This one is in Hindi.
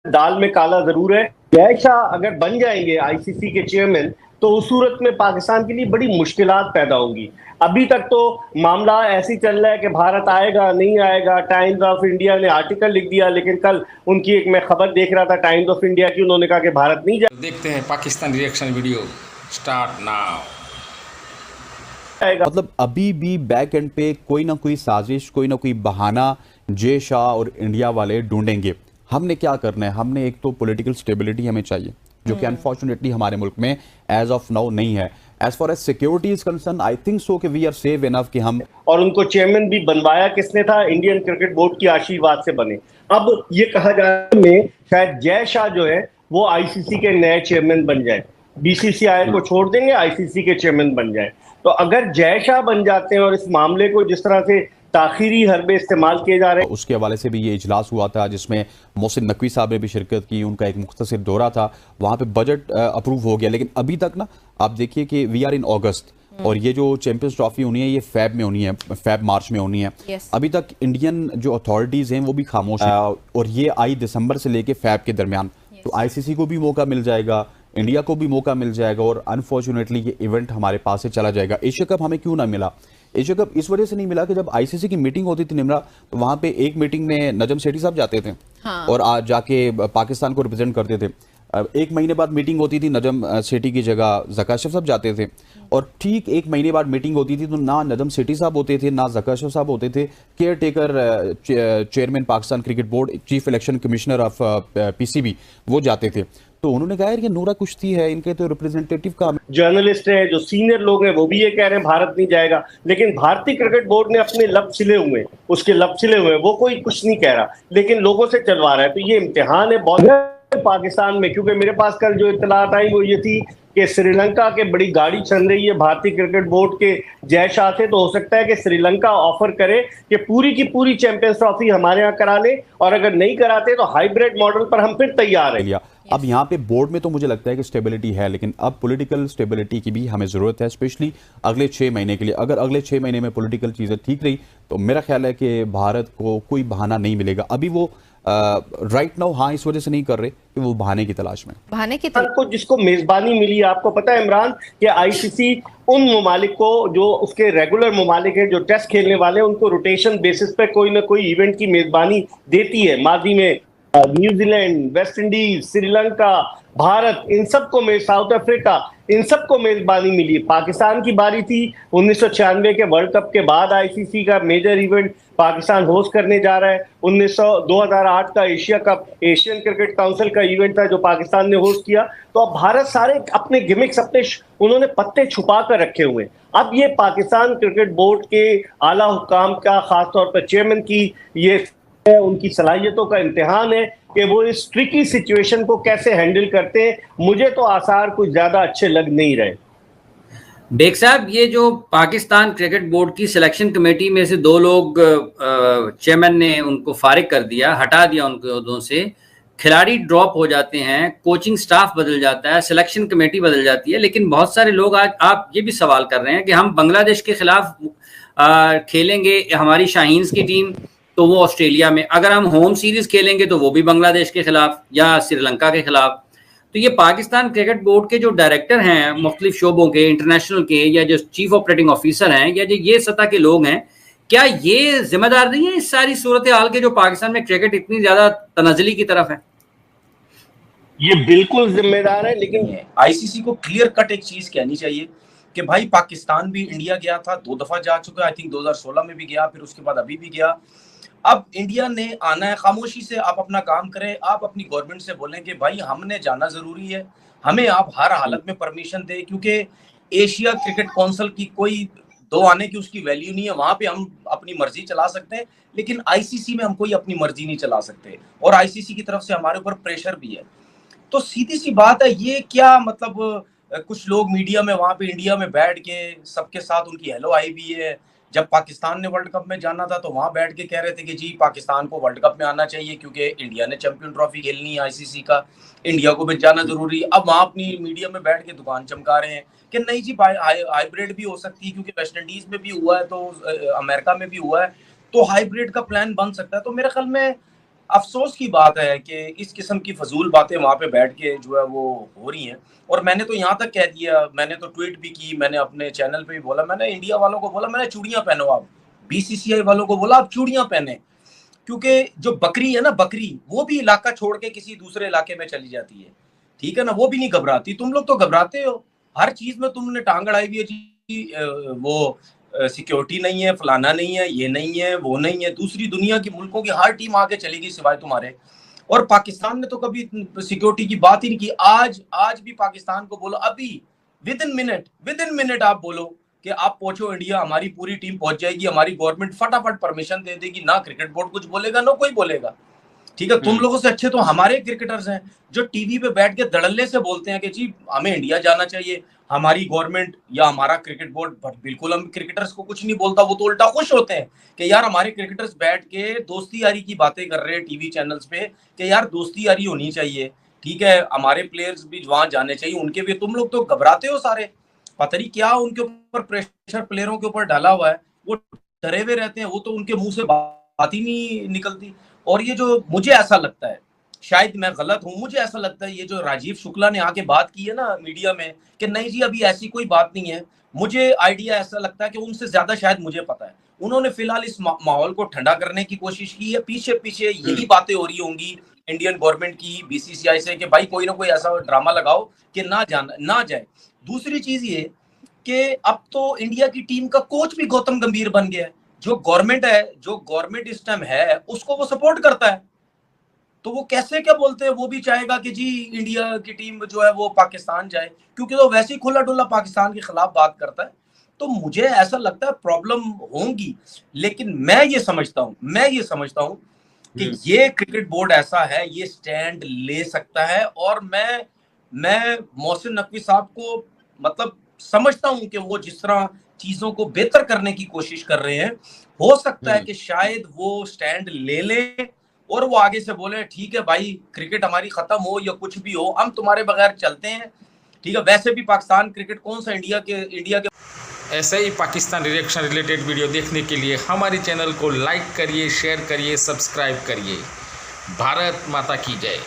दाल में काला जरूर है। जय शाह अगर बन जाएंगे आईसीसी के चेयरमैन, तो उस सूरत में पाकिस्तान के लिए बड़ी मुश्किलात पैदा होंगी। अभी तक तो मामला ऐसे ही चल रहा है कि भारत आएगा नहीं आएगा। टाइम्स ऑफ इंडिया ने आर्टिकल लिख दिया, लेकिन कल उनकी एक मैं खबर देख रहा था टाइम्स ऑफ इंडिया की, उन्होंने कहा कि भारत नहीं देखते हैं Pakistan reaction video start now. जाएगा। मतलब अभी भी बैक एंड पे कोई ना कोई साजिश, कोई ना कोई बहाना जय शाह और इंडिया वाले ढूंढेंगे। हमने क्या करना है, हमने एक तो पॉलिटिकल स्टेबिलिटी हमें चाहिए, जो कि अनफॉर्चुनेटली हमारे मुल्क में एज ऑफ नाउ नहीं है। As far as security is concern, I think so कि वी आर सेफ इनफ कि हम। और उनको चेयरमैन भी बनवाया किसने था? इंडियन क्रिकेट बोर्ड की आशीर्वाद से बने। अब ये कहा जा रहा है शायद जय शाह जो है वो आईसीसी के नए चेयरमैन बन जाए, बीसीसीआई को छोड़ देंगे, आईसीसी के चेयरमैन बन जाए। तो अगर जय शाह बन जाते हैं और इस मामले को जिस तरह से ताखीरी हरबे इस्तेमाल किए जा रहे हैं। उसके हवाले से भी ये इजलास हुआ था जिसमें मोहसिन नकवी साहब ने भी शिरकत की, उनका एक मुख्तसर दौरा था, वहाँ पे बजट अप्रूव हो गया। लेकिन अभी तक ना आप देखिए कि वी आर इन अगस्त, और ये जो चैंपियंस ट्रॉफी होनी है ये फैब में होनी है, फैब मार्च में होनी है। अभी तक इंडियन जो अथॉरिटीज़ हैं वो भी खामोश हैं, और ये आई दिसंबर से लेके फैब के दरमियान। तो आईसीसी को भी मौका मिल जाएगा, इंडिया को भी मौका मिल जाएगा, और अनफॉर्चुनेटली ये इवेंट हमारे पास से चला जाएगा। एशिया कप हमें क्यों ना मिला? एशिया कप इस वजह से नहीं मिला कि जब आईसीसी की मीटिंग होती थी निमरा, तो वहां पे एक मीटिंग में नजम सेठी साहब जाते थे। हाँ। और आज जाके पाकिस्तान को रिप्रेजेंट करते थे। एक महीने बाद मीटिंग होती थी, नजम सेठी की जगह जकाशफ साहब जाते थे। और ठीक एक महीने बाद मीटिंग होती थी तो ना नजम सेठी साहब होते थे ना जकाशफ साहब होते थे। Care taker chairman Pakistan cricket board, chief election commissioner of PCB, वो जाते थे। तो उन्होंने कहा यार ये नूरा कुश्ती है, इनके तो रिप्रेजेंटेटिव का। जर्नलिस्ट है, जो सीनियर लोग हैं, वो भी ये कह रहे हैं भारत नहीं जाएगा। लेकिन भारतीय क्रिकेट बोर्ड ने अपने लब सिले हुए, उसके लब सिले हुए, वो कोई कुछ नहीं कह रहा, लेकिन लोगों से चलवा रहा है। तो ये इम्तिहान है बहुत पाकिस्तान में, क्योंकि मेरे पास कल जो इत्तलात आई वो ये थी कि श्रीलंका के बड़ी गाड़ी चल रही है भारतीय क्रिकेट बोर्ड के जय शाह से। तो हो सकता है कि श्रीलंका ऑफर करे कि पूरी की पूरी चैंपियंस ट्रॉफी हमारे यहाँ करा ले, और अगर नहीं कराते तो हाइब्रिड मॉडल पर हम फिर तैयार हैं। अब यहाँ पे बोर्ड में तो मुझे लगता है कि स्टेबिलिटी है, लेकिन अब पॉलिटिकल स्टेबिलिटी की भी हमें जरूरत है, स्पेशली अगले 6 महीने के लिए। अगर अगले 6 महीने में पॉलिटिकल चीजें ठीक रही तो मेरा ख्याल है कि भारत को कोई बहाना नहीं मिलेगा। अभी वो राइट नाउ हाँ इस वजह से नहीं कर रहे कि वो बहाने की तलाश में। बहाने की को जिसको मेजबानी मिली, आपको पता है इमरान, कि आईसीसी उन ममालिक को, जो उसके रेगुलर ममालिक हैं जो टेस्ट खेलने वाले हैं, उनको रोटेशन बेसिस पे कोई ना कोई इवेंट की मेजबानी देती है। माजी में New Zealand, West Indies, Sri Lanka, Bharat, इन सबको, साउथ अफ्रीका, इन सबको मेजबानी मिली। पाकिस्तान की बारी थी 1996 के वर्ल्ड कप के बाद। आईसीसी का मेजर इवेंट पाकिस्तान होस्ट करने जा रहा है। 2008 का Asia cup, Asian cricket council का इवेंट था जो पाकिस्तान ने होस्ट किया। तो अब भारत सारे अपने गिमिक्स, अपने उन्होंने पत्ते छुपा कर रखे हुए। अब ये पाकिस्तान क्रिकेट बोर्ड के आला हुकाम का, खासतौर पर चेयरमैन की, ये उनकी सलाहियतों का इम्तिहान है कि वो इस ट्रिकी सिचुएशन को कैसे हैंडल करते हैं। मुझे तो आसार कुछ ज्यादा अच्छे लग नहीं रहे। बेग साहब, ये जो पाकिस्तान क्रिकेट बोर्ड की सिलेक्शन कमेटी में से 2 लोग चेयरमैन ने उनको फारिग कर दिया, हटा दिया उनके ओहदों से, खिलाड़ी ड्रॉप हो जाते हैं, कोचिंग स्टाफ बदल जाता है, सिलेक्शन कमेटी बदल जाती है, लेकिन बहुत सारे लोग आज आप ये भी सवाल कर रहे हैं कि हम बांग्लादेश के खिलाफ खेलेंगे, हमारी शाहीन्स की टीम, तो वो ऑस्ट्रेलिया में, अगर हम होम सीरीज खेलेंगे तो वो भी बांग्लादेश के खिलाफ या श्रीलंका के खिलाफ। तो ये पाकिस्तान क्रिकेट बोर्ड के जो डायरेक्टर हैं मुख्तलिफ शोबों के, इंटरनेशनल के, या जो चीफ ऑपरेटिंग ऑफिसर हैं, या जो ये सतह के लोग हैं, क्या ये जिम्मेदार नहीं है इस सारी सूरत हाल के जो पाकिस्तान में क्रिकेट इतनी ज्यादा तनाजली की तरफ है? ये बिल्कुल जिम्मेदार है, लेकिन आईसीसी को क्लियर कट एक चीज कहनी चाहिए कि भाई पाकिस्तान भी इंडिया गया था, 2 दफा जा चुका है, आई थिंक 2016 में भी गया, फिर उसके बाद अभी भी गया। अब इंडिया ने आना है, खामोशी से आप अपना काम करें, आप अपनी गवर्नमेंट से बोलें कि भाई हमने जाना जरूरी है, हमें आप हर हालत में परमिशन दें, क्योंकि एशिया क्रिकेट काउंसिल की कोई 2 आने की उसकी वैल्यू नहीं है। वहां पे हम अपनी मर्जी चला सकते हैं, लेकिन आईसीसी में हम कोई अपनी मर्जी नहीं चला सकते, और आईसीसी की तरफ से हमारे ऊपर प्रेशर भी है। तो सीधी सी बात है, ये क्या मतलब कुछ लोग मीडिया में वहां पे इंडिया में बैठ के सबके साथ उनकी हेलो आई भी है। जब पाकिस्तान ने वर्ल्ड कप में जाना था तो वहां बैठ के कह रहे थे कि जी पाकिस्तान को वर्ल्ड कप में आना चाहिए क्योंकि इंडिया ने चैंपियन ट्रॉफी खेलनी है आईसीसी का, इंडिया को भी जाना जरूरी है। अब वहां अपनी मीडिया में बैठ के दुकान चमका रहे हैं कि नहीं जी हाइब्रिड भी हो सकती है, क्योंकि वेस्ट इंडीज में भी हुआ है, तो अमेरिका में भी हुआ है, तो हाइब्रिड का प्लान बन सकता है। तो मेरे ख्याल में अफसोस की बात है कि इस किस्म की फजूल बातें वहां पे बैठ के जो है वो हो रही हैं। और मैंने तो यहाँ तक कह दिया, मैंने तो ट्वीट भी की, मैंने अपने चैनल पे भी बोला, मैंने इंडिया वालों को बोला, मैंने चूड़ियां पहनो, आप बीसीसीआई वालों को बोला आप चूड़ियां पहने, क्योंकि जो बकरी है ना, बकरी वो भी इलाका छोड़ के किसी दूसरे इलाके में चली जाती है, ठीक है ना, वो भी नहीं घबराती। तुम लोग तो घबराते हो, हर चीज में तुमने टांग अड़ाई हुई है जी, वो सिक्योरिटी नहीं है, फलाना नहीं है, ये नहीं है, वो नहीं है। दूसरी दुनिया की मुल्कों की हर टीम आगे चली गई सिवाय तुम्हारे, और पाकिस्तान ने तो कभी सिक्योरिटी की बात ही नहीं की। आज भी पाकिस्तान को बोलो, अभी विद इन मिनट आप बोलो कि आप पहुंचो इंडिया, हमारी पूरी टीम पहुंच जाएगी, हमारी गवर्नमेंट फटाफट परमिशन दे देगी, ना क्रिकेट बोर्ड कुछ बोलेगा ना कोई बोलेगा, ठीक है। तुम लोगों से अच्छे तो हमारे क्रिकेटर्स हैं जो टीवी पे बैठ के धड़ल्ले से बोलते हैं कि जी हमें इंडिया जाना चाहिए, हमारी गवर्नमेंट या हमारा क्रिकेट बोर्ड। बिल्कुल हम क्रिकेटर्स को कुछ नहीं बोलता, वो तो उल्टा खुश होते हैं कि यार हमारे क्रिकेटर्स बैठ के दोस्ती यारी की बातें कर रहे हैं टीवी चैनल्स पे कि यार दोस्ती यारी होनी चाहिए, ठीक है, हमारे प्लेयर्स भी वहां जाने चाहिए, उनके भी। तुम लोग तो घबराते हो सारे, पता नहीं क्या उनके ऊपर प्रेशर प्लेयरों के ऊपर डाला हुआ है, वो डरे हुए रहते हैं, वो तो उनके मुंह से बात ही नहीं निकलती। और ये जो मुझे ऐसा लगता है, शायद मैं गलत हूं, मुझे ऐसा लगता है ये जो राजीव शुक्ला ने आके बात की है ना मीडिया में कि नहीं जी अभी ऐसी कोई बात नहीं है, मुझे आइडिया ऐसा लगता है कि उनसे ज्यादा शायद मुझे पता है। उन्होंने फिलहाल इस माहौल को ठंडा करने की कोशिश की है, पीछे पीछे यही बातें हो रही होंगी इंडियन गवर्नमेंट की, बीसीसीआई से, कि भाई कोई ना कोई ऐसा ड्रामा लगाओ कि ना जाए। दूसरी चीज ये कि अब तो इंडिया की टीम का कोच भी गौतम गंभीर बन गया है। जो गवर्नमेंट इस टाइम है उसको वो सपोर्ट करता है, तो वो कैसे क्या बोलते हैं, वो भी चाहेगा कि जी इंडिया की टीम जो है वो पाकिस्तान जाए, क्योंकि तो वैसे ही खुला डुल्ला पाकिस्तान के खिलाफ बात करता है। तो मुझे ऐसा लगता है प्रॉब्लम होंगी, लेकिन मैं ये समझता हूं कि ये क्रिकेट बोर्ड ऐसा है, ये स्टैंड ले सकता है। और मैं मोहसिन नकवी साहब को मतलब समझता हूं कि वो जिस तरह चीजों को बेहतर करने की कोशिश कर रहे हैं, हो सकता है कि शायद वो स्टैंड ले लें और वो आगे से बोले ठीक है भाई, क्रिकेट हमारी खत्म हो या कुछ भी हो, हम तुम्हारे बगैर चलते हैं, ठीक है। वैसे भी पाकिस्तान क्रिकेट कौन सा इंडिया के ऐसे ही पाकिस्तान रिएक्शन रिलेटेड वीडियो देखने के लिए हमारे चैनल को लाइक करिए, शेयर करिए, सब्सक्राइब करिए। भारत माता की जय।